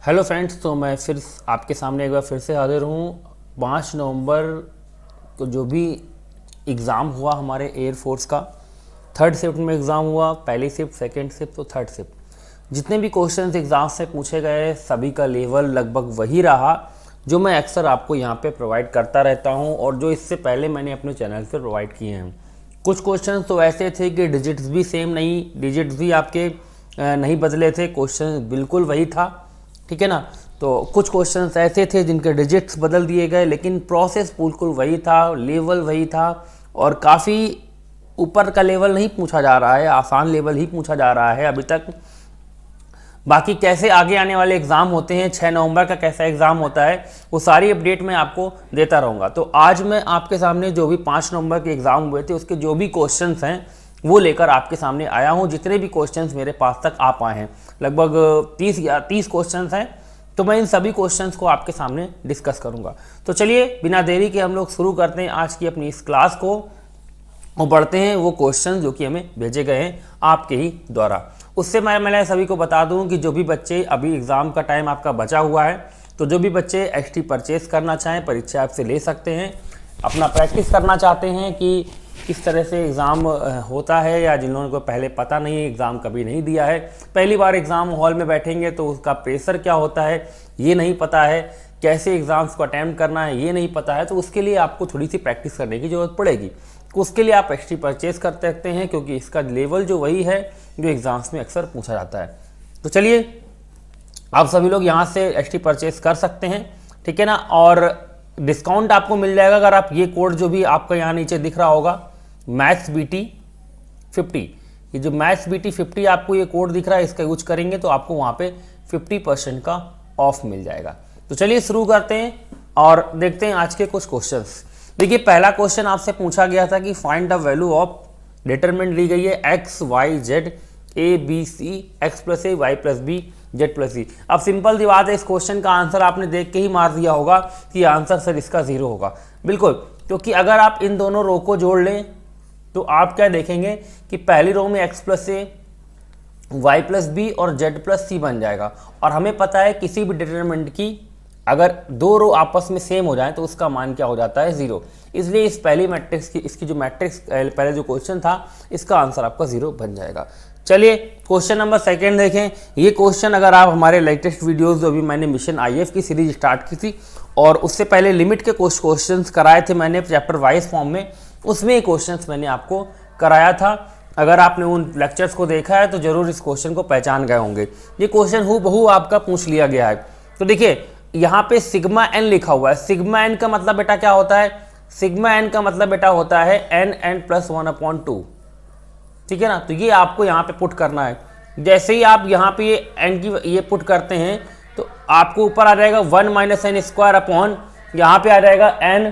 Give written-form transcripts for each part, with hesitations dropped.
Hello friends, तो मैं फिर आपके सामने एक बार फिर से हाजिर हूँ। 5 नवंबर को जो भी एग्ज़ाम हुआ हमारे एयरफोर्स का, थर्ड शिफ्ट में एग्ज़ाम हुआ, पहली शिफ्ट, सेकंड शिफ्ट, तो थर्ड शिफ्ट, जितने भी क्वेश्चंस एग्ज़ाम से पूछे गए सभी का लेवल लगभग वही रहा जो मैं अक्सर आपको यहाँ पे प्रोवाइड करता रहता हूँ और जो इससे पहले मैंने अपने चैनल पे प्रोवाइड किए हैं। कुछ क्वेश्चंस तो ऐसे थे कि डिजिट्स भी सेम नहीं, डिजिट्स भी आपके नहीं बदले थे, क्वेश्चन बिल्कुल वही था, ठीक है ना। तो कुछ क्वेश्चंस ऐसे थे जिनके डिजिट्स बदल दिए गए, लेकिन प्रोसेस बिल्कुल वही था, लेवल वही था और काफ़ी ऊपर का लेवल नहीं पूछा जा रहा है, आसान लेवल ही पूछा जा रहा है अभी तक। बाकी कैसे आगे आने वाले एग्ज़ाम होते हैं, 6 नवंबर का कैसा एग्ज़ाम होता है, वो सारी अपडेट मैं आपको देता रहूँगा। तो आज मैं आपके सामने जो भी 5 नवंबर के एग्ज़ाम हुए थे उसके जो भी क्वेश्चंस हैं वो लेकर आपके सामने आया हूँ। जितने भी क्वेश्चंस मेरे पास तक आ पाए हैं, लगभग 30 क्वेश्चंस हैं, तो मैं इन सभी क्वेश्चंस को आपके सामने डिस्कस करूँगा। तो चलिए बिना देरी के हम लोग शुरू करते हैं आज की अपनी इस क्लास को और बढ़ते हैं वो क्वेश्चन जो कि हमें भेजे गए हैं आपके ही द्वारा। उससे मैं सभी को बता दूं कि जो भी बच्चे अभी एग्ज़ाम का टाइम आपका बचा हुआ है, तो जो भी बच्चे एक्सटी परचेस करना चाहें परीक्षा ऐप से ले सकते हैं। अपना प्रैक्टिस करना चाहते हैं कि किस तरह से एग्ज़ाम होता है, या जिन लोगों को पहले पता नहीं है, एग्ज़ाम कभी नहीं दिया है, पहली बार एग्ज़ाम हॉल में बैठेंगे तो उसका प्रेशर क्या होता है ये नहीं पता है, कैसे एग्ज़ाम्स को अटैम्प्ट करना है ये नहीं पता है, तो उसके लिए आपको थोड़ी सी प्रैक्टिस करने की ज़रूरत पड़ेगी। उसके लिए आप एक्सटी परचेस कर सकते हैं क्योंकि इसका लेवल जो वही है जो एग्ज़ाम्स में अक्सर पूछा जाता है। तो चलिए आप सभी लोग यहाँ से एक्सटी परचेस कर सकते हैं, ठीक है ना। और डिस्काउंट आपको मिल जाएगा अगर आप ये कोड जो भी आपका यहाँ नीचे दिख रहा होगा, मैथ्स BT 50, ये जो मैथ्स BT 50 आपको ये कोड दिख रहा है, इसका यूज करेंगे तो आपको वहाँ पे 50% का ऑफ मिल जाएगा। तो चलिए शुरू करते हैं और देखते हैं आज के कुछ क्वेश्चंस। देखिए पहला क्वेश्चन आपसे पूछा गया था कि find the value of, determinant दी गई है x y z a b c x + a y + b z + c। अब सिंपल सी बात है, इस क्वेश्चन का आंसर आपने देख के ही मार दिया होगा कि आंसर सर इसका 0 होगा, बिल्कुल, क्योंकि अगर आप इन दोनों रो को जोड़ लें तो आप क्या देखेंगे कि पहली रो में x + a y + b और z + c बन जाएगा। और हमें पता है किसी भी डिटरमिनेंट की अगर दो रो आपस में सेम हो जाए तो उसका मान क्या हो जाता है, 0। इसलिए इस पहली मैट्रिक्स की, इसकी जो मैट्रिक्स पहले जो क्वेश्चन था, इसका आंसर आपका 0 बन जाएगा। चलिए क्वेश्चन नंबर 2 देखें। ये क्वेश्चन अगर आप हमारे लेटेस्ट वीडियोस जो भी मैंने मिशन IF की सीरीज स्टार्ट की थी और उससे पहले लिमिट के कुछ क्वेश्चंस कराए थे मैंने चैप्टर वाइज फॉर्म में, उसमें ये क्वेश्चंस मैंने आपको कराया था। अगर आपने उन लेक्चर्स को देखा है तो जरूर इस क्वेश्चन को पहचान गए होंगे। ये क्वेश्चन हूबहू आपका पूछ लिया गया है। तो देखिए यहाँ पे सिग्मा n लिखा हुआ है। सिग्मा n का मतलब बेटा क्या होता है, सिग्मा n का मतलब बेटा होता है n + 1/2, ठीक है ना। तो ये आपको यहाँ पे पुट करना है। जैसे ही आप यहाँ पे ये n की ये पुट करते हैं तो आपको ऊपर आ जाएगा 1 - n² अपॉन, यहाँ पे आ जाएगा n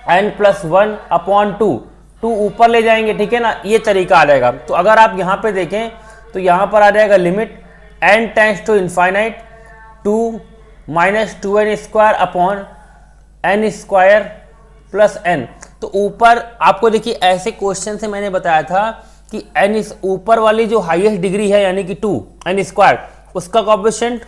+ 1/2, 2 ऊपर ले जाएंगे, ठीक है ना, ये तरीका आ जाएगा। तो अगर आप यहाँ पे देखें तो यहाँ पर आ जाएगा limit n tends to infinite 2 - 2n² upon n² + n। तो ऊपर आपको देखिए ऐसे क्वेश्चन से मैंने बताया था कि n इस ऊपर वाली जो हाईएस्ट डिग्री है यानी कि 2n², उसका कोएफिशिएंट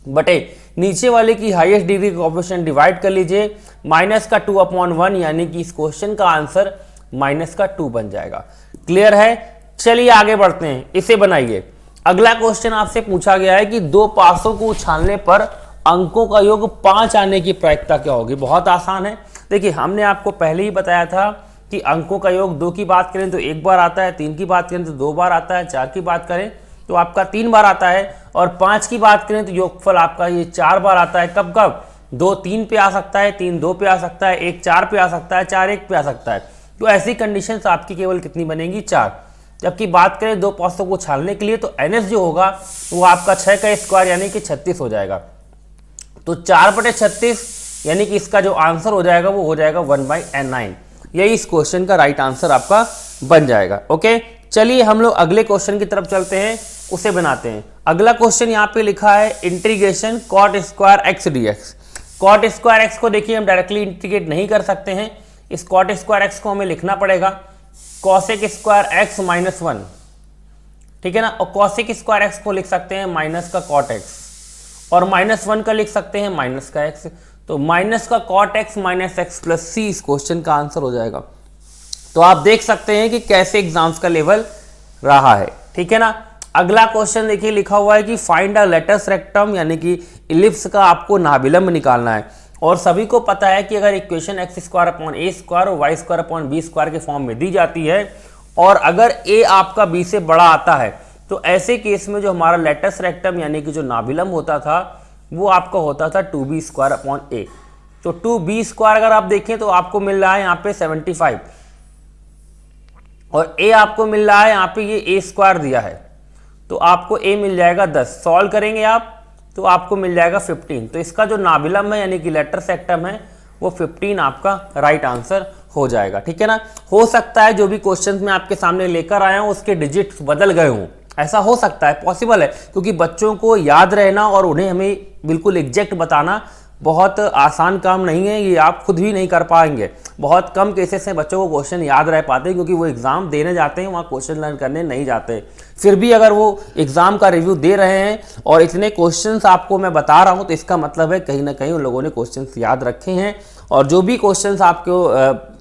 बटे नीचे वाले की हाईएस्ट डिग्री का कोएफिशिएंट डिवाइड कर लीजिए, -2/1, यानी कि इस क्वेश्चन का आंसर -2 बन जाएगा। क्लियर है। चलिए आगे बढ़ते हैं, इसे बनाइए। अगला क्वेश्चन आपसे पूछा गया है कि दो पासों को उछालने पर अंकों का योग 5 आने की प्रायिकता क्या होगी। बहुत आसान है। देखिए हमने आपको पहले ही बताया था कि अंकों का योग 2 की बात करें तो 1 बार आता है, 3 की बात करें तो 2 बार आता है, 4 की बात करें तो आपका 3 बार आता है, और 5 की बात करें तो योगफल आपका ये 4 बार आता है। कब कब, 2 3 पे आ सकता है, 3 2 पे आ सकता है, 1 4 पे आ सकता है, 4 1 पे आ सकता है। तो ऐसी कंडीशंस आपकी केवल कितनी बनेंगी, 4। जबकि बात करें दो पासों को छालने के लिए तो NS जो होगा वो आपका 6 का स्क्वायर यानी कि 36 हो जाएगा। तो 4/36 यानी कि इसका जो आंसर हो जाएगा वो हो जाएगा 1/9। यही इस क्वेश्चन का राइट आंसर आपका बन जाएगा। ओके, चलिए हम लोग अगले क्वेश्चन की तरफ चलते हैं, उसे बनाते हैं। अगला क्वेश्चन यहाँ पे लिखा है integration cot² x dx। cot² x को देखिए हम डायरेक्टली इंटीग्रेट नहीं कर सकते हैं, इस cot² x को हमें लिखना पड़ेगा cosec² x -1, ठीक है ना। और cosec² x को लिख सकते हैं माइनस का cot x। और -1 का लिख सकते हैं माइनस का x, तो माइनस का cot x minus X plus C इस क्वेश्चन का आंसर हो जाएगा। तो आप देख सकते हैं कि कैसे एग्जाम्स का लेवल रहा है, ठीक है ना। अगला क्वेश्चन देखिए लिखा हुआ है कि फाइंड अ लेटस रेक्टम, यानी कि इलिप्स का आपको नाभिलंब निकालना है। और सभी को पता है कि अगर equation X square upon A square और Y square upon B square के फॉर्म में दी जाती है और अगर ए आपका बी से बड़ा आता है तो ऐसे केस में जो हमारा लेटस रेक्टम यानी कि जो नाभिलंब होता था वो आपका होता था 2b स्क्वायर अपॉन ए। तो 2b स्क्वायर अगर आप देखें तो आपको मिल रहा है यहाँ पे 75 और a आपको मिल रहा है यहाँ पे ये a स्क्वायर दिया है, तो आपको a मिल जाएगा 10। सॉल्व करेंगे आप तो आपको मिल जाएगा 15। तो इसका जो नाभिलंब है यानी कि लेटस रेक्टम है वो 15 आपका राइट आंसर हो जाएगा, ठीक है ना। हो सकता है जो भी क्वेश्चन मैं आपके सामने लेकर आया हूं उसके डिजिट्स बदल गए हों, ऐसा हो सकता है, पॉसिबल है, क्योंकि बच्चों को याद रहना और उन्हें हमें बिल्कुल एग्जैक्ट बताना बहुत आसान काम नहीं है, ये आप खुद भी नहीं कर पाएंगे। बहुत कम केसेस में बच्चों को क्वेश्चन याद रह पाते हैं क्योंकि वो एग्जाम देने जाते हैं, वहाँ क्वेश्चन लर्न करने नहीं जाते। फिर भी अगर वो एग्जाम का रिव्यू दे रहे हैं और इतने क्वेश्चंस आपको मैं बता रहा हूँ तो इसका मतलब है कहीं ना कहीं उन लोगों ने क्वेश्चंस याद रखे हैं। और जो भी क्वेश्चंस आपको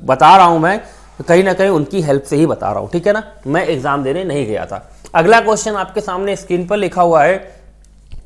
बता रहा हूँ मैं कहीं ना कहीं उनकी हेल्प से ही बता रहा हूँ, ठीक है ना, मैं एग्जाम देने नहीं गया था। अगला क्वेश्चन आपके सामने स्क्रीन पर लिखा हुआ है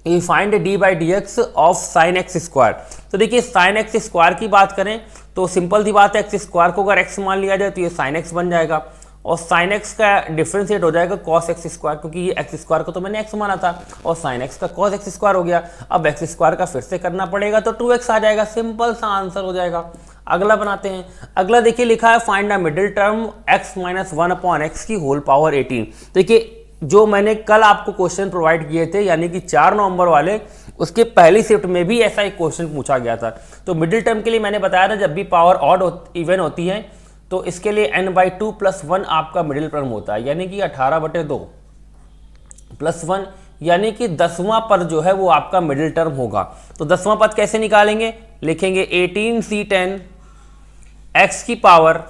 कि find D by D x of sine x square. तो देखिए साइन एक्स स्क्वायर की बात करें तो सिंपल सी बात है, एक्स स्क्वायर को अगर एक्स मान लिया जाए तो ये साइन एक्स बन जाएगा और साइन एक्स का डिफरेंशिएट हो जाएगा कॉस एक्स स्क्वायर, क्योंकि ये एक्स स्क्वायर को तो मैंने एक्स माना था और साइन एक्स का कॉस एक्स स्क्वायर हो गया। अब एक्स स्क्वायर का फिर से करना पड़ेगा तो 2x आ जाएगा, सिंपल सा आंसर हो जाएगा। अगला बनाते हैं। अगला देखिए लिखा है find the middle term x minus 1 upon x की होल पावर 18। देखिए जो मैंने कल आपको क्वेश्चन प्रोवाइड किए थे यानी कि 4 नवंबर वाले, उसके पहली शिफ्ट में भी ऐसा एक क्वेश्चन पूछा गया था। तो मिडिल टर्म के लिए मैंने बताया था जब भी पावर ऑड इवन होती है तो इसके लिए n/2 + 1 आपका मिडिल टर्म होता है, यानी कि 18/2 + 1 यानी कि 10वां पद जो है वो आपका मिडिल टर्म होगा। तो 10वां पद कैसे निकालेंगे, लिखेंगे 18c10 x की पावर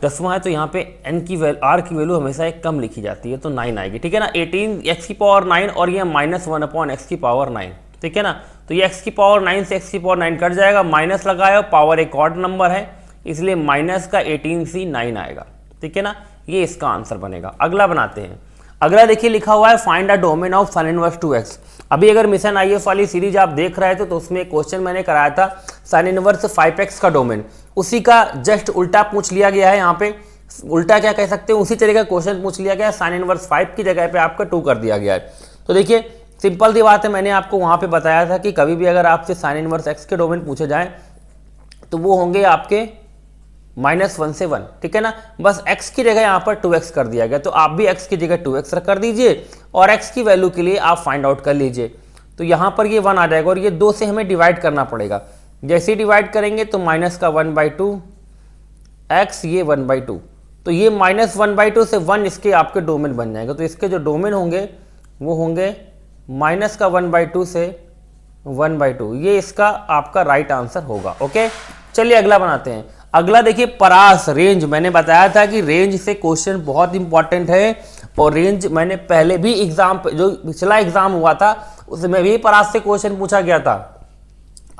10वां है तो यहाँ पे n की वैल्यू r की वैल्यू हमेशा एक कम लिखी जाती है तो 9 आएगी, ठीक है ना। 18 x की पावर 9 और ये -1 अपॉन x की पावर 9, ठीक है ना। तो ये x की पावर 9 से x की पावर 9 कट जाएगा, माइनस लगाया, पावर एक ऑड नंबर है इसलिए माइनस का 18c 9 आएगा, ठीक है ना। ये इसका आंसर बनेगा। अगला बनाते हैं। अगला देखिए लिखा हुआ है find the domain of sine inverse 2x। अभी अगर मिशन IF वाली सीरीज आप देख रहे थे तो उसमें एक क्वेश्चन मैंने कराया था साइन इनवर्स 5x का डोमेन, उसी का जस्ट उल्टा पूछ लिया गया है। यहाँ पे उल्टा क्या कह सकते हैं, उसी तरह का क्वेश्चन पूछ लिया गया है, साइन इनवर्स 5 की जगह पे आपका 2 कर दिया गया है। तो देखिए सिंपल सी बात है, मैंने आपको वहाँ पे बताया था कि कभी भी अगर आपसे साइन इनवर्स x के डोमेन पूछे जाए तो वो होंगे आपके -1 से 1, ठीक है ना। बस x की जगह यहाँ पर 2x कर दिया गया, तो आप भी x की जगह 2x कर दीजिए और x की वैल्यू के लिए आप फाइंड आउट कर लीजिए। तो यहाँ पर ये 1 आ जाएगा और ये 2 से हमें डिवाइड करना पड़ेगा। जैसे ही डिवाइड करेंगे तो माइनस का 1/2 x, ये 1/2, तो ये -1/2 से 1 इसके आपके डोमेन बन जाएगा। तो इसके जो डोमेन होंगे वो होंगे माइनस का 1/2 से 1/2, ये इसका आपका राइट आंसर होगा। ओके, चलिए अगला बनाते हैं। अगला देखिए परास रेंज, मैंने बताया था कि रेंज से क्वेश्चन बहुत इंपॉर्टेंट है और रेंज मैंने पहले भी एग्जाम जो पिछला एग्जाम हुआ था उसमें भी परास से क्वेश्चन पूछा गया था।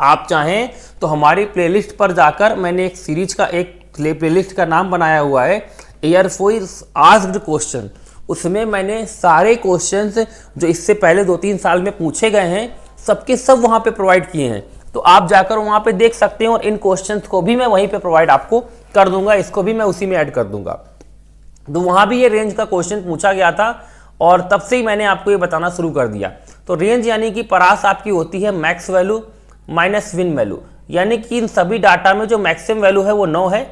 आप चाहें तो हमारी प्लेलिस्ट पर जाकर मैंने एक सीरीज का एक प्लेलिस्ट का नाम बनाया हुआ है एयरफोर्स आस्क्ड क्वेश्चन, उसमें मैंने सारे क्वेश्चंस जो इससे पहले 2-3 साल में पूछे गए हैं सबके सब वहाँ पे प्रोवाइड किए हैं। तो आप जाकर वहाँ पे देख सकते हैं और इन क्वेश्चंस को भी मैं वहीं पे प्रोवाइड आपको कर दूंगा, इसको भी मैं उसी में ऐड कर दूंगा। तो वहाँ भी ये रेंज का क्वेश्चन पूछा गया था और तब से ही मैंने आपको ये बताना शुरू कर दिया। तो रेंज यानी कि परास आपकी होती है मैक्स वैल्यू माइनस मिन वैल्यू, यानी कि इन सभी डाटा में जो मैक्सिमम वैल्यू है वो 9 है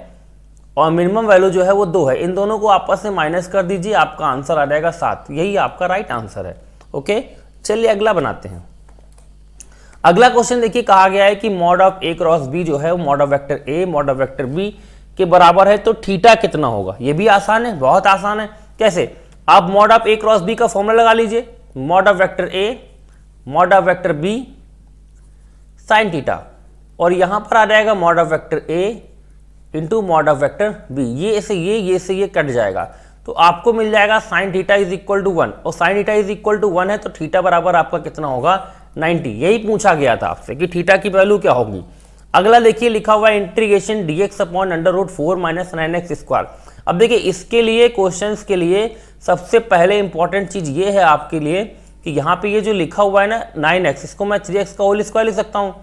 और मिनिमम वैल्यू जो है वो 2 है। इन दोनों को आपस में माइनस कर दीजिए, आपका आंसर आ जाएगा 7। यही आपका राइट आंसर है। ओके, चलिए अगला बनाते हैं। अगला क्वेश्चन देखिए कहा गया है कि mod of A cross B जो है वो mod of vector A mod of vector B के बराबर है, तो थीटा कितना होगा। ये भी आसान है, बहुत आसान है। कैसे, आप mod of A cross B का फॉर्मूला लगा लीजिए, mod of vector A mod of vector B sine theta, और यहां पर आ जाएगा mod of vector A into mod of vector B। ये से ये कट जाएगा तो आपको मिल जाएगा sine theta is equal to 1, और sine theta is equal to 1 है तो थीटा बराबर आपका कितना होगा 90। यही पूछा गया था आपसे कि थीटा की वैल्यू क्या होगी। अगला देखिए लिखा हुआ है integration dx upon under root 4 minus 9x square. अब देखिए इसके लिए क्वेश्चंस के लिए सबसे पहले इंपॉर्टेंट चीज ये है आपके लिए कि यहाँ पे ये जो लिखा हुआ है ना 9x, इसको मैं 3x का होल स्क्वायर लिख सकता हूँ,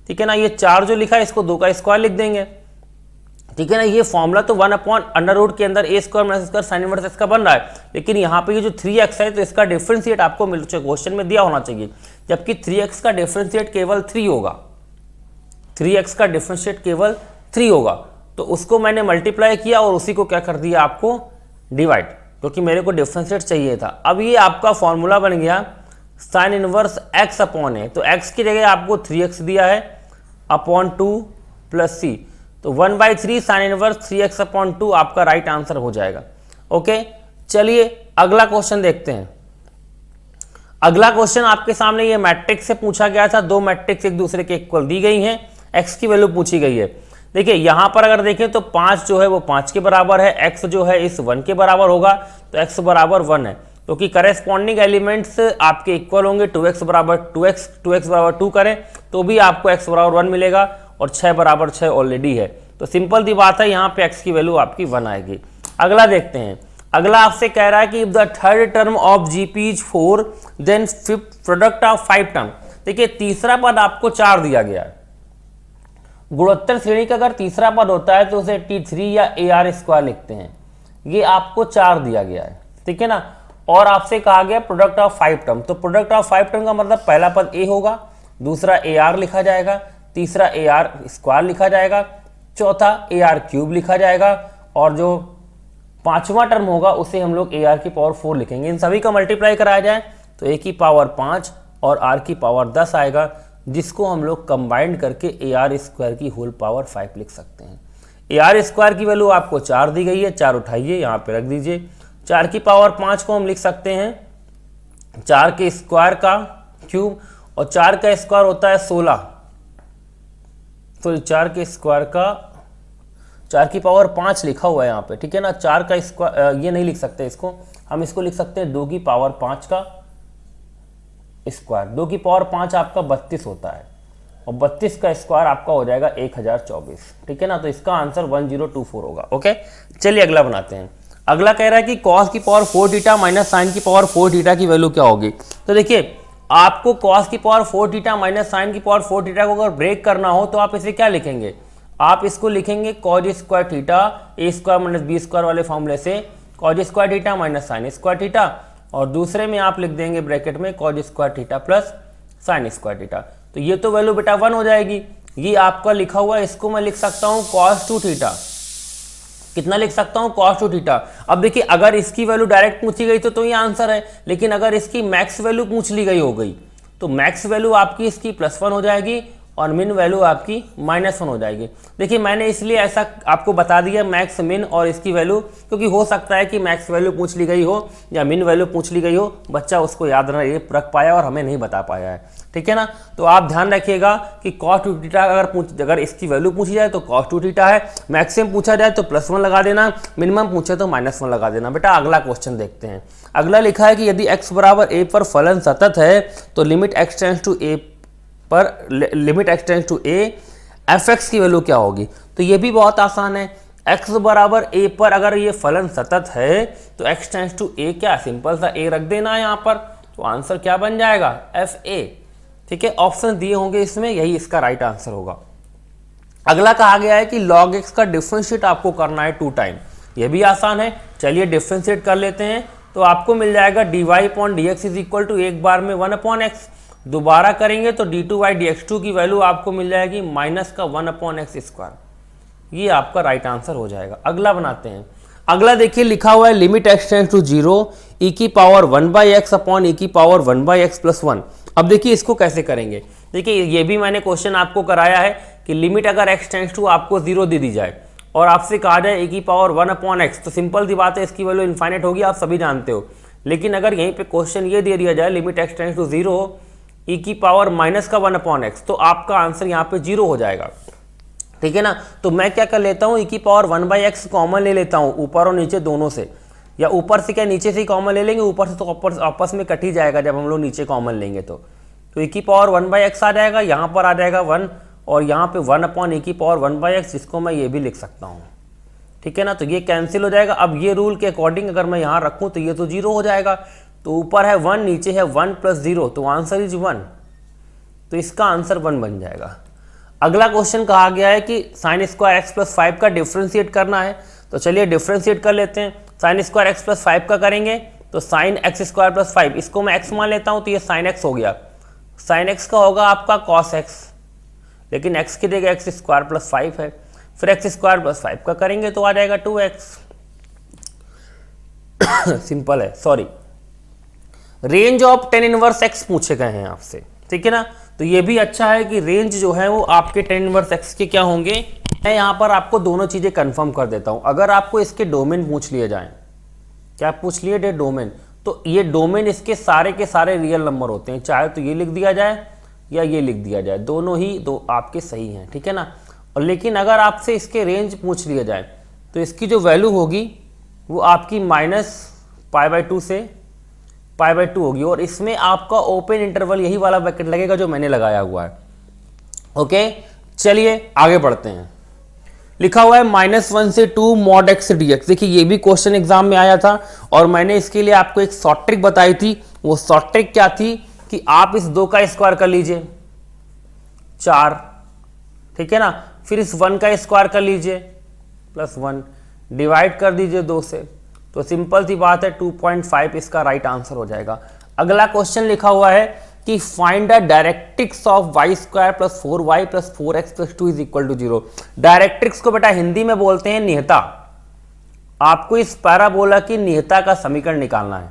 ठीक है ना। ये 4 जो लिखा है इसको 2 का स्क्वायर लिख देंगे, ठीक है ना। ये फॉर्मूला तो 1 अपॉन अंडर रूट के अंदर A square minus square sine inverse X का बन रहा है, लेकिन यहाँ पे ये जो 3x है तो इसका डिफरेंशिएट आपको क्वेश्चन में दिया होना चाहिए, जबकि 3x का डिफरेंशिएट केवल 3 होगा, 3x का डिफरेंशिएट केवल 3 होगा। तो उसको मैंने मल्टीप्लाई किया और उसी को क्या कर दिया आपको डिवाइड, क्योंकि मेरे को डिफरेंशिएट चाहिए था। अब ये आपका फॉर्मूला बन गया साइन इनवर्स x अपॉन ए, तो x की जगह आपको 3x दिया है अपॉन 2 प्लस c, तो 1/3 साइन इनवर्स 3x अपॉन 2 आपका राइट आंसर हो जाएगा। ओके, चलिए अगला क्वेश्चन देखते हैं। अगला क्वेश्चन आपके सामने ये मैट्रिक्स से पूछा गया था, 2 मैट्रिक्स एक दूसरे के इक्वल दी गई हैं, x की वैल्यू पूछी गई है। देखिए यहां पर अगर देखें तो 5 जो है वो 5 के बराबर है, x जो है इस 1 के बराबर होगा, तो x बराबर 1 है, क्योंकि करेस्पॉन्डिंग एलिमेंट्स आपके इक्वल होंगे। 2x बराबर 2x, 2x बराबर 2 करें तो भी आपको x बराबर 1 मिलेगा, और 6 बराबर 6 ऑलरेडी है, तो सिंपल दी बात है यहाँ पे x की वैल्यू आपकी 1 आएगी। अगला देखते हैं। अगला आपसे कह रहा है कि if the third term of GP is 4 then fifth product of 5 term. देखिए तीसरा पद आपको 4 दिया गया है, गुणोत्तर श्रेणी का अगर तीसरा पद होता है तो उसे T3 या AR स्क्वायर लिखते हैं, ये आपको 4 दिया गया है, ठीक है ना। और आपसे कहा गया प्रोडक्ट ऑफ 5 टर्म, तो प्रोडक्ट ऑफ 5 टर्म का मतलब पहला पद A होगा, दूसरा AR लिखा जाएगा, तीसरा AR स्क्वायर लिखा जाएगा, चौथा AR क्यूब लिखा जाएगा, और जो पांचवा टर्म होगा उसे हम लोग AR की पावर 4 लिखेंगे। इन सभी का मल्टीप्लाई कराया जाए तो A की पावर 5 और R की पावर 10 आएगा, जिसको हम लोग कंबाइंड करके AR स्क्वायर की होल पावर 5 लिख सकते हैं। AR स्क्वायर की वैल्यू आपको 4 दी गई है, 4 उठाइए यहाँ पे रख दीजिए। 4 की पावर 5 को हम लिख सकते हैं 4 के स्क्वायर का क्यूब, और 4 का स्क्वायर होता है 16, तो 4 के स्क्वायर का 4 की पावर 5 लिखा हुआ है यहाँ पे, ठीक है ना। 4 का स्क्वायर ये नहीं लिख सकते इसको, हम इसको लिख सकते हैं 2 की पावर 5 का स्क्वायर। 2 की पावर 5 आपका 32 होता है, और 32 का स्क्वायर आपका हो जाएगा 1024, ठीक है ना। तो इसका आंसर 1024 होगा। ओके, चलिए अगला बनाते हैं। अगला कह रहा है कि कॉस की पावर 4 थीटा माइनस साइन की पावर 4 थीटा की वैल्यू क्या होगी। तो देखिए आपको कॉस की पावर 4 थीटा माइनस साइन की पावर 4 थीटा को अगर ब्रेक करना हो तो आप इसे क्या लिखेंगे, आप इसको लिखेंगे कॉज स्क्वायर थीटा ए स्क्वायर माइनस बी स्क्वायर वाले फॉर्मूले से cause square theta minus sign square theta, और दूसरे में आप लिख देंगे ब्रैकेट में cause square theta plus sign square theta. तो ये तो वैल्यू बेटा 1 हो जाएगी। ये आपका लिखा हुआ है, इसको मैं लिख सकता हूँ कॉस 2 थीटा। कितना लिख सकता हूँ कॉस 2 थीटा। अब देखिए अगर इसकी वैल्यू डायरेक्ट पूछी गई तो ये आंसर है, लेकिन अगर इसकी मैक्स वैल्यू पूछ ली गई हो गई तो मैक्स वैल्यू आपकी इसकी +1 हो जाएगी और मिन वैल्यू आपकी -1 हो जाएगी। देखिए मैंने इसलिए ऐसा आपको बता दिया मैक्स मिन और इसकी वैल्यू, क्योंकि हो सकता है कि मैक्स वैल्यू पूछ ली गई हो या मिन वैल्यू पूछ ली गई हो, बच्चा उसको याद रख पाया और हमें नहीं बता पाया है, ठीक है ना। तो आप ध्यान रखिएगा कि cos 2 थीटा अगर इसकी वैल्यू पूछी जाए तो cos 2 थीटा है, मैक्सिमम पूछा जाए तो +1 लगा देना, मिनिमम पूछे तो -1 लगा देना। बेटा अगला क्वेश्चन देखते हैं। अगला लिखा है कि यदि x बराबर a पर फलन सतत है तो limit x tends to a पर limit x tends to a fx की वैल्यू क्या होगी। तो ये भी बहुत आसान है, x बराबर a पर अगर ये फलन सतत है तो x टेंड्स टू a क्या सिंपल सा a रख देना है यहाँ पर, तो आंसर क्या बन जाएगा fa, ठीक है। ऑप्शन दिए होंगे इसमें, यही इसका राइट आंसर होगा। अगला कहा गया है कि log x का डिफरेंशिएट आपको करना है 2 टाइम, ये भी आसान है। चलिए डिफरेंशिएट कर लेते हैं, तो आपको मिल जाएगा dy/dx इज इक्वल टू एक बार में 1/x, दोबारा करेंगे तो d2/dx2 की वैल्यू आपको मिल जाएगी -1/x²। ये आपका राइट आंसर हो जाएगा। अगला बनाते हैं। अगला देखिए लिखा हुआ है limit x tends to 0 e की पावर 1/x अपॉन e की पावर 1/x + 1। अब देखिए इसको कैसे करेंगे। देखिए ये भी मैंने क्वेश्चन आपको कराया है कि लिमिट अगर x टेंड्स टू आपको 0 दे दी जाए और आपसे कहा जाए e की पावर 1/x, तो सिंपल सी बात है इसकी वैल्यू इनफाइनाइट होगी, आप सभी जानते हो। लेकिन अगर यहीं पे क्वेश्चन ये दे दिया जाए limit x tends to 0 e की पावर -1/x, तो आपका आंसर यहाँ पे 0 हो जाएगा, ठीक है ना। तो मैं क्या कर लेता हूँ e की पावर 1/x कॉमन ले लेता हूँ ऊपर और नीचे दोनों से, या ऊपर से क्या नीचे से ही कॉमन ले लेंगे, ऊपर से तो आपस में कट ही जाएगा जब हम लोग नीचे कॉमन लेंगे तो ए की पावर 1/x आ जाएगा, यहाँ पर आ जाएगा 1 और यहाँ पे 1/e की पावर 1/x, जिसको मैं ये भी लिख सकता हूँ, ठीक है ना। तो ये कैंसिल हो जाएगा। अब ये रूल के अकॉर्डिंग अगर मैं यहाँ रखूँ तो ये तो 0 हो जाएगा, तो ऊपर है 1 नीचे है 1 + 0, तो आंसर इज 1, तो इसका आंसर 1 बन जाएगा। अगला क्वेश्चन कहा गया है कि sin² x + 5 का डिफ्रेंशिएट करना है, तो चलिए डिफ्रेंशिएट कर लेते हैं। sin² x + 5 का करेंगे तो sin x² + 5, इसको मैं x मान लेता हूँ तो ये sin x हो गया, sin x का होगा आपका cos x, लेकिन x की जगह x² + 5 है, फिर x² + 5 का करेंगे तो आ जाएगा 2x। सिंपल है। Sorry, range of tan inverse x पूछे गए हैं आपसे, ठीक है ना। तो ये भी अच्छा है कि रेंज जो है वो आपके tan इनवर्स x के क्या होंगे। मैं यहाँ पर आपको दोनों चीज़ें कंफर्म कर देता हूँ। अगर आपको इसके डोमेन पूछ लिए जाएं, क्या पूछ लिए डे डोमेन, तो ये डोमेन इसके सारे के सारे रियल नंबर होते हैं, चाहे तो ये लिख दिया जाए या ये लिख दिया जाए, दोनों ही दो आपके सही हैं, ठीक है ना। और लेकिन अगर आपसे इसके रेंज पूछ लिया जाए तो इसकी जो वैल्यू होगी वो आपकी -π/2 से π/2 होगी, और इसमें आपका ओपन इंटरवल यही वाला ब्रैकेट लगेगा जो मैंने लगाया हुआ है। ओके, चलिए आगे बढ़ते हैं। लिखा हुआ है -1 से 2 mod x dx। देखिए ये भी क्वेश्चन एग्जाम में आया था और मैंने इसके लिए आपको एक शॉर्ट ट्रिक बताई थी। वो शॉर्ट ट्रिक क्या थी कि आप इस 2 का स्क्वायर कर लीजिए 4, ठीक है ना, फिर इस 1 का स्क्वायर कर लीजिए +1, डिवाइड कर दीजिए 2 से, तो सिंपल सी बात है 2.5 इसका राइट आंसर हो जाएगा। अगला क्वेश्चन लिखा हुआ है कि find the directrix of y² + 4y + 4x + 2 = 0। Directrix को बेटा हिंदी में बोलते हैं निहता। आपको इस पैराबोला की निहता का समीकरण निकालना है,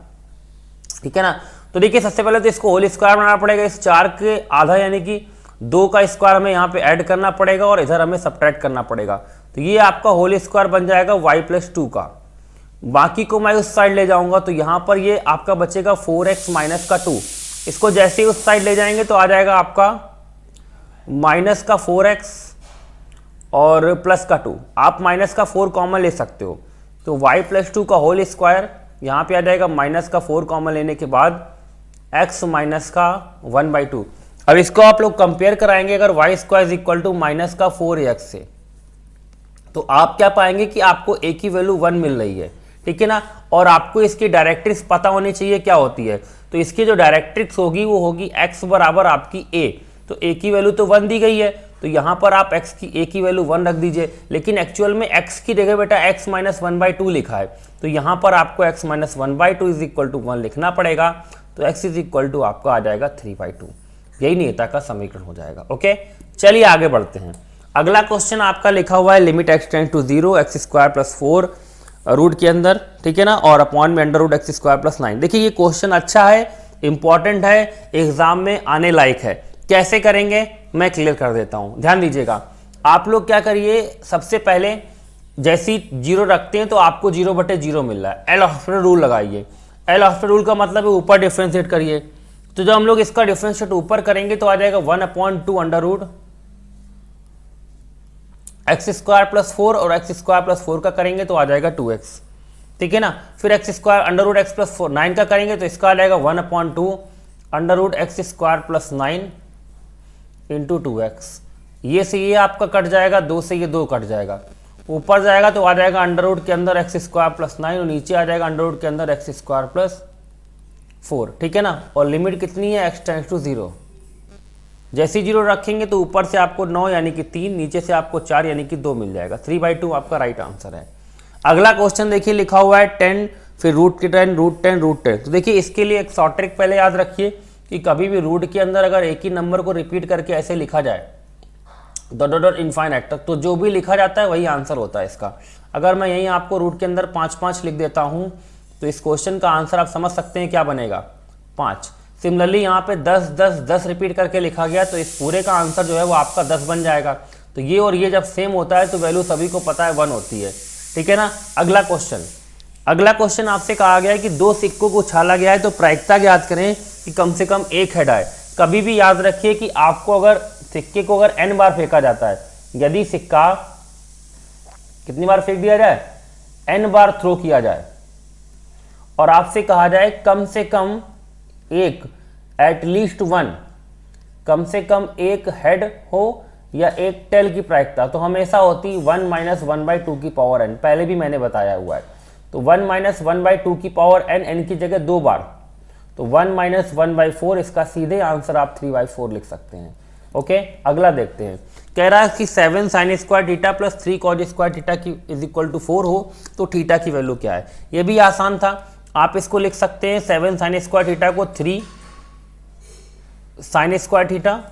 ठीक है ना। तो देखिए सबसे पहले तो इसको होल स्क्वायर बनाना पड़ेगा, इस 4 के आधा यानी कि 2 का स्क्वायर हमें यहाँ पे ऐड करना पड़ेगा और इधर हमें सब्ट्रैक्ट करना पड़ेगा, तो ये आपका होल स्क्वायर बन जाएगा y + 2 का। बाकी को मैं उस साइड ले जाऊंगा तो यहाँ पर ये आपका बचेगा 4x - 2, इसको जैसे ही उस साइड ले जाएंगे तो आ जाएगा आपका -4x और +2। आप -4 कॉमन ले सकते हो, तो y + 2 का होल स्क्वायर यहाँ पे आ जाएगा, -4 कॉमन लेने के बाद x - 1/2। अब इसको आप लोग कंपेयर कराएंगे अगर y² = -4x से, तो आप क्या पाएंगे कि आपको a की वैल्यू 1 मिल रही है, ठीक है ना। और आपको इसकी डायरेक्ट्रिक्स पता होनी चाहिए क्या होती है, तो इसकी जो डायरेक्ट्रिक्स होगी वो होगी x बराबर आपकी a, तो a की वैल्यू तो 1 दी गई है, तो यहाँ पर आप a की वैल्यू 1 रख दीजिए, लेकिन एक्चुअल में x की जगह बेटा x - 1/2 लिखा है, तो यहाँ पर आपको x - 1/2 = 1 लिखना पड़ेगा, तो x = आपका आ जाएगा 3/2। यही नियता का समीकरण हो जाएगा। ओके, चलिए आगे बढ़ते हैं। अगला क्वेश्चन आपका लिखा हुआ है limit x tend to 0 x² + 4 root के अंदर, ठीक है ना, और अपॉन में √x² + 9। देखिए ये क्वेश्चन अच्छा है, इंपॉर्टेंट है, एग्जाम में आने लायक है। कैसे करेंगे मैं क्लियर कर देता हूं, ध्यान दीजिएगा। आप लोग क्या करिए, सबसे पहले जैसी 0 रखते हैं तो आपको 0/0 मिल रहा है, एल हॉस्पिटल रूल लगाइए। एल हॉस्पिटल रूल का मतलब है ऊपर डिफ्रेंशिएट करिए, तो जब हम लोग इसका डिफ्रेंशिएट ऊपर करेंगे तो आ जाएगा 1/2 x² + 4 और x² + 4 का करेंगे तो आ जाएगा 2x, ठीक है ना। फिर x² √x + 4 9 का करेंगे तो इसका आ जाएगा 1/2 √x² + 9 × 2x। ये से ये आपका कट जाएगा, 2 से ये 2 कट जाएगा, ऊपर जाएगा तो आ जाएगा अंडर के अंदर x² + 9 और नीचे आ जाएगा अंडर के अंदर x² + 4, ठीक है ना। और लिमिट कितनी है, x टेंड्स टू 0। जैसे 0 रखेंगे तो ऊपर से आपको 9 यानी कि 3, नीचे से आपको 4 यानी कि 2 मिल जाएगा, 3/2 आपका राइट आंसर है। अगला क्वेश्चन देखिए लिखा हुआ है 10, फिर √10 √10 √10। तो देखिए इसके लिए एक शॉर्ट ट्रिक पहले याद रखिए कि कभी भी रूट के अंदर अगर एक ही नंबर को रिपीट करके ऐसे लिखा जाए डॉट इनफाइनाइट तक, तो जो भी लिखा जाता है वही आंसर होता है इसका। अगर मैं यहीं आपको रूट के अंदर 5 लिख देता हूँ तो इस क्वेश्चन का आंसर आप समझ सकते हैं क्या बनेगा, 5। सिमिलरली यहाँ पे 10 10 10 रिपीट करके लिखा गया तो इस पूरे का आंसर जो है वो आपका 10 बन जाएगा। तो ये और ये जब सेम होता है तो वैल्यू सभी को पता है 1 होती है, ठीक है ना। अगला क्वेश्चन आपसे कहा गया है कि 2 सिक्कों को उछाला गया है तो प्रायिकता ज्ञात करें कि कम से कम एक हेड आए। कभी भी याद रखिए कि आपको अगर सिक्के को अगर n बार फेंका जाता है, यदि सिक्का कितनी बार फेंक दिया जाए, n बार थ्रो किया जाए, और आपसे कहा जाए कम से कम एक, एटलीस्ट वन, कम से कम एक हेड हो या एक टेल की प्रायिकता, तो हमेशा होती 1 माइनस 1/2 की पावर n, पहले भी मैंने बताया हुआ है। तो 1 माइनस 1/2 की पावर n की जगह 2 बार, तो 1 माइनस 1/4, इसका सीधे आंसर आप 3/4 लिख सकते हैं। ओके, अगला देखते हैं। कह रहा है कि 7 sign square theta plus 3 cos square theta की इज इक्वल टू 4 हो तो थीटा की वैल्यू क्या है। ये भी आसान था, आप इसको लिख सकते हैं 7 साइन स्क्वायर थीटा को 3 साइन स्क्वायर थीटा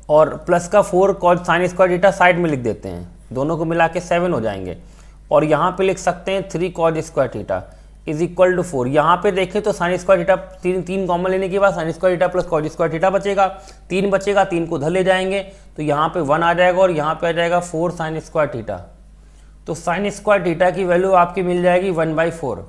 और प्लस का 4 cause sign square theta side में लिख देते हैं, दोनों को मिला के 7 हो जाएंगे। और यहाँ पे लिख सकते हैं 3 cos square theta is equal to 4। यहाँ पे देखें तो साइन स्क्वायर थीटा तीन कॉमन लेने के बाद sine square theta plus cos square theta बचेगा, 3 बचेगा, 3 को उधर ले जाएंगे तो यहाँ पे 1 आ जाएगा और यहाँ पे आ जाएगा 4 साइन स्क्वायर थीटा। तो साइन स्क्वायर थीटा की वैल्यू आपकी मिल जाएगी 1/4,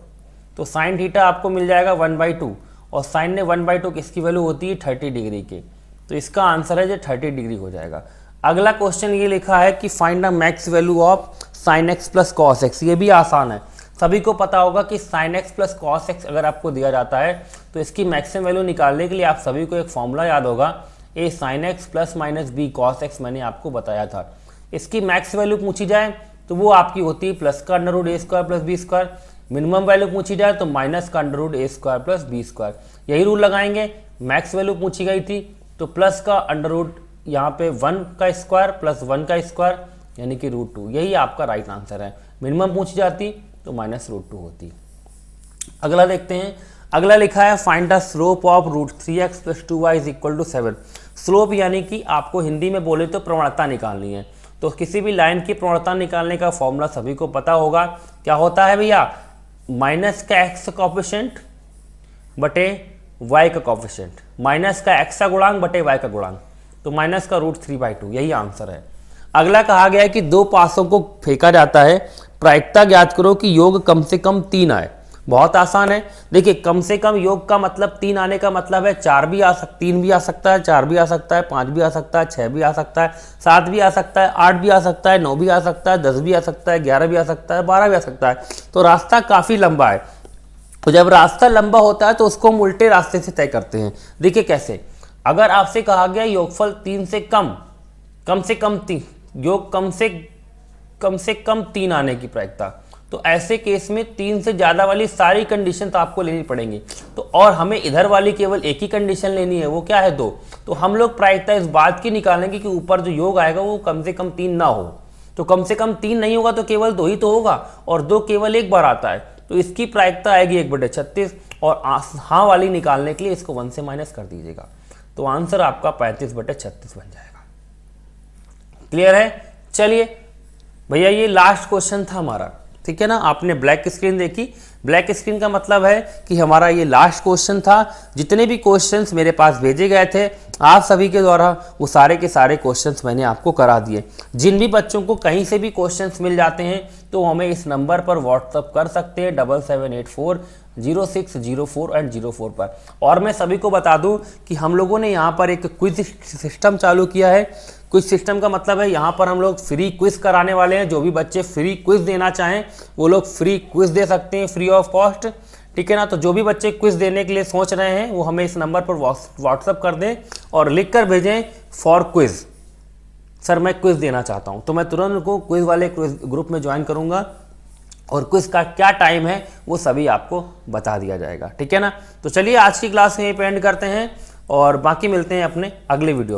तो साइन थीटा आपको मिल जाएगा 1/2 और साइन ने 1/2 किसकी वैल्यू होती है 30 डिग्री की, तो इसका आंसर है जो 30 डिग्री हो जाएगा। अगला क्वेश्चन ये लिखा है कि find the max value of sine X plus cos x. ये भी आसान है, सभी को पता होगा कि sign X plus cos x अगर आपको दिया जाता है तो इसकी मैक्सिमम वैल्यू निकालने के लिए आप सभी को एक फॉर्मूला याद होगा, A sine X plus minus B cos X, मैंने आपको बताया था। इसकी मैक्स वैल्यू पूछी जाए तो वो आपकी होती है प्लस का under root A square plus B square, minimum value पूछी जाए तो माइनस का under root A square plus B square. यही रूल लगाएंगे, मैक्स वैल्यू पूछी गई थी तो प्लस का अंडर रूट यहाँ पे 1 का स्क्वायर प्लस 1 का स्क्वायर यानी कि √2, यही आपका राइट आंसर है। मिनिमम पूछी जाती तो माइनस √2 होती। अगला देखते हैं, अगला लिखा है find the slope of √3x plus 2y is equal to 7। Slope यानी कि आपको हिंदी में बोले तो प्रवणता निकालनी है, तो किसी भी लाइन की प्रवणता निकालने का फॉर्मूला सभी को पता होगा। क्या होता है भैया, माइनस का x कॉफिशिएंट बटे y का कॉफिशिएंट, माइनस का x का गुणांक बटे y का गुणांक, तो माइनस का √3/2, यही आंसर है। अगला कहा गया है कि दो पासों को फेंका जाता है, प्रायिकता ज्ञात करो कि योग कम से कम 3 आए। बहुत आसान है, देखिए कम से कम योग का मतलब 3 आने का मतलब है 3 भी आ सकता है, 4 भी आ सकता है, 5 भी आ सकता है, 6 भी आ सकता है, 7 भी आ सकता है, 8 भी आ सकता है, 9 भी आ सकता है, 10 भी आ सकता है, 11 भी आ सकता है, 12 भी आ सकता है। तो रास्ता काफ़ी लंबा है, तो जब रास्ता लंबा होता है तो उसको हम उल्टे रास्ते से तय करते हैं। देखिए कैसे, अगर आपसे कहा गया योगफल 3 से कम से कम 3, योग कम से कम 3 आने की प्रायिकता, तो ऐसे केस में 3 से ज़्यादा वाली सारी कंडीशन तो आपको लेनी पड़ेंगी। तो और हमें इधर वाली केवल एक ही कंडीशन लेनी है, वो क्या है 2। तो हम लोग प्रायिकता इस बात की निकालेंगे कि ऊपर जो योग आएगा वो कम से कम 3 ना हो। तो कम से कम 3 नहीं होगा तो केवल 2 ही तो होगा, और 2 केवल एक बार आता है, तो इसकी प्रायिकता आएगी 1/36। और हाँ वाली निकालने के लिए इसको 1 से माइनस कर दीजिएगा, तो आंसर आपका 35/36 बन जाएगा। क्लियर है। चलिए भैया, ये लास्ट क्वेश्चन था हमारा, ठीक है ना। आपने ब्लैक स्क्रीन देखी, ब्लैक स्क्रीन का मतलब है कि हमारा ये लास्ट क्वेश्चन था। जितने भी क्वेश्चंस मेरे पास भेजे गए थे आप सभी के द्वारा, वो सारे के सारे क्वेश्चंस मैंने आपको करा दिए। जिन भी बच्चों को कहीं से भी क्वेश्चंस मिल जाते हैं तो हमें इस नंबर पर व्हाट्सअप कर सकते हैं 77840604 पर। और मैं सभी को बता दूं कि हम लोगों ने यहाँ पर एक क्विज सिस्टम चालू किया है। क्विज सिस्टम का मतलब है यहाँ पर हम लोग फ्री क्विज कराने वाले हैं। जो भी बच्चे फ्री क्विज देना चाहें वो लोग फ्री क्विज दे सकते हैं, फ्री ऑफ कॉस्ट, ठीक है ना। तो जो भी बच्चे क्विज देने के लिए सोच रहे हैं वो हमें इस नंबर पर व्हाट्सअप कर दें और लिख कर भेजें फॉर क्विज, सर मैं क्विज देना चाहता हूँ। तो मैं तुरंत उनको क्विज वाले ग्रुप में ज्वाइन करूँगा और क्विज का क्या टाइम है वो सभी आपको बता दिया जाएगा, ठीक है ना। तो चलिए आज की क्लास में ये एंड करते हैं और बाकी मिलते हैं अपने अगले वीडियो।